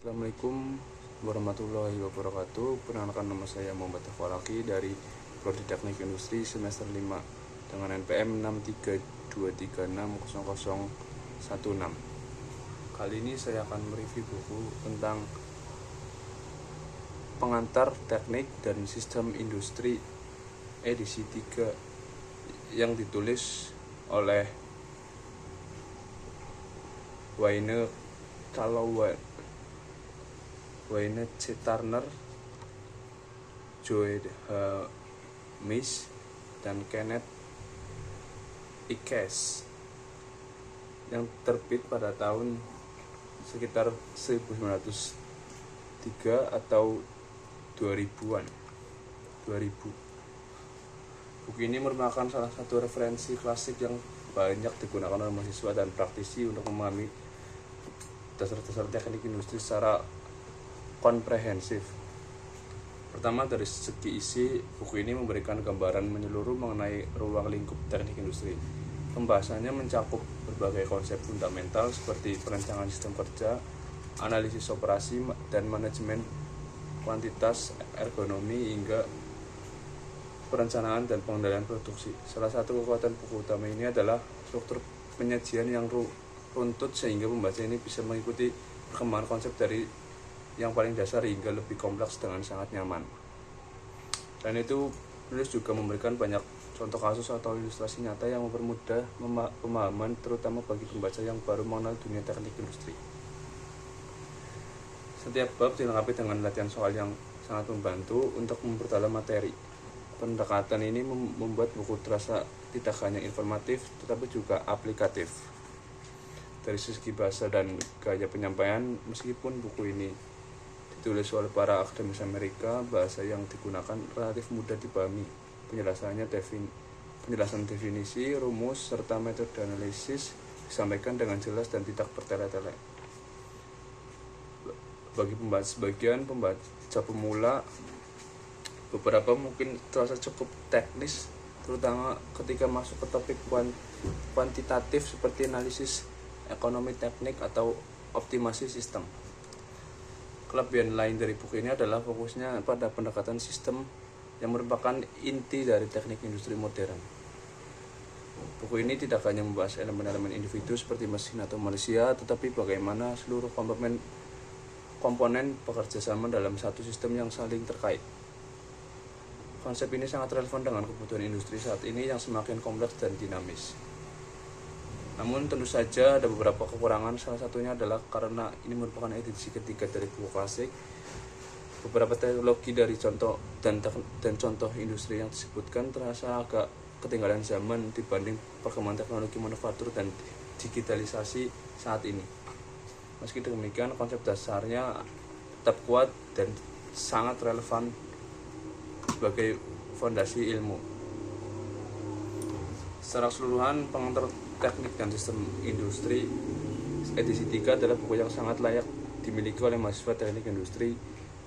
Assalamualaikum warahmatullahi wabarakatuh. Perkenalkan, nama saya Muhammad Tafalaki dari Prodi Teknik Industri semester 5 dengan NPM 632360016. Kali ini saya akan mereview buku tentang Pengantar Teknik dan Sistem Industri edisi 3 yang ditulis oleh Wayne C. Turner, Joe H. Miss, dan Kenneth Ickes, yang terbit pada tahun sekitar 1903 atau 2000. Buku ini merupakan salah satu referensi klasik yang banyak digunakan oleh mahasiswa dan praktisi untuk memahami dasar-dasar teknik industri secara komprehensif. Pertama, dari segi isi, buku ini memberikan gambaran menyeluruh mengenai ruang lingkup teknik industri. Pembahasannya mencakup berbagai konsep fundamental seperti perencanaan sistem kerja, analisis operasi dan manajemen kuantitas, ergonomi, hingga perencanaan dan pengendalian produksi. Salah satu kekuatan buku utama ini adalah struktur penyajian yang runtut sehingga pembaca ini bisa mengikuti perkembangan konsep dari yang paling dasar hingga lebih kompleks dengan sangat nyaman. Dan itu penulis juga memberikan banyak contoh kasus atau ilustrasi nyata yang mempermudah pemahaman, terutama bagi pembaca yang baru mengenal dunia teknik industri. Setiap bab dilengkapi dengan latihan soal yang sangat membantu untuk memperdalam materi. Pendekatan ini membuat buku terasa tidak hanya informatif, tetapi juga aplikatif. Dari segi bahasa dan gaya penyampaian, meskipun buku ini ditulis oleh para akademis Amerika, bahasa yang digunakan relatif mudah dipahami. Penjelasan definisi, rumus, serta metode analisis disampaikan dengan jelas dan tidak bertele-tele. Bagi sebagian pembaca pemula, beberapa mungkin terasa cukup teknis, terutama ketika masuk ke topik kuantitatif seperti analisis ekonomi teknik atau optimasi sistem. Kelebihan lain dari buku ini adalah fokusnya pada pendekatan sistem yang merupakan inti dari teknik industri modern. Buku ini tidak hanya membahas elemen-elemen individu seperti mesin atau manusia, tetapi bagaimana seluruh komponen bekerja sama dalam satu sistem yang saling terkait. Konsep ini sangat relevan dengan kebutuhan industri saat ini yang semakin kompleks dan dinamis. Namun tentu saja ada beberapa kekurangan, salah satunya adalah karena ini merupakan edisi ketiga dari buku klasik. Beberapa teknologi dari contoh dan contoh industri yang disebutkan terasa agak ketinggalan zaman dibanding perkembangan teknologi manufaktur dan digitalisasi saat ini. Meski demikian, konsep dasarnya tetap kuat dan sangat relevan sebagai fondasi ilmu. Secara keseluruhan, Pengantar Teknik dan Sistem Industri edisi 3 adalah buku yang sangat layak dimiliki oleh mahasiswa teknik industri,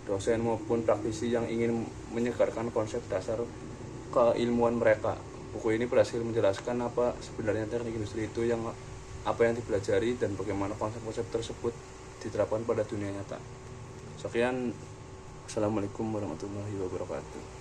dosen maupun praktisi yang ingin menyegarkan konsep dasar keilmuan mereka. Buku ini berhasil menjelaskan apa sebenarnya teknik industri itu, apa yang dipelajari, dan bagaimana konsep-konsep tersebut diterapkan pada dunia nyata. Sekian, Assalamualaikum warahmatullahi wabarakatuh.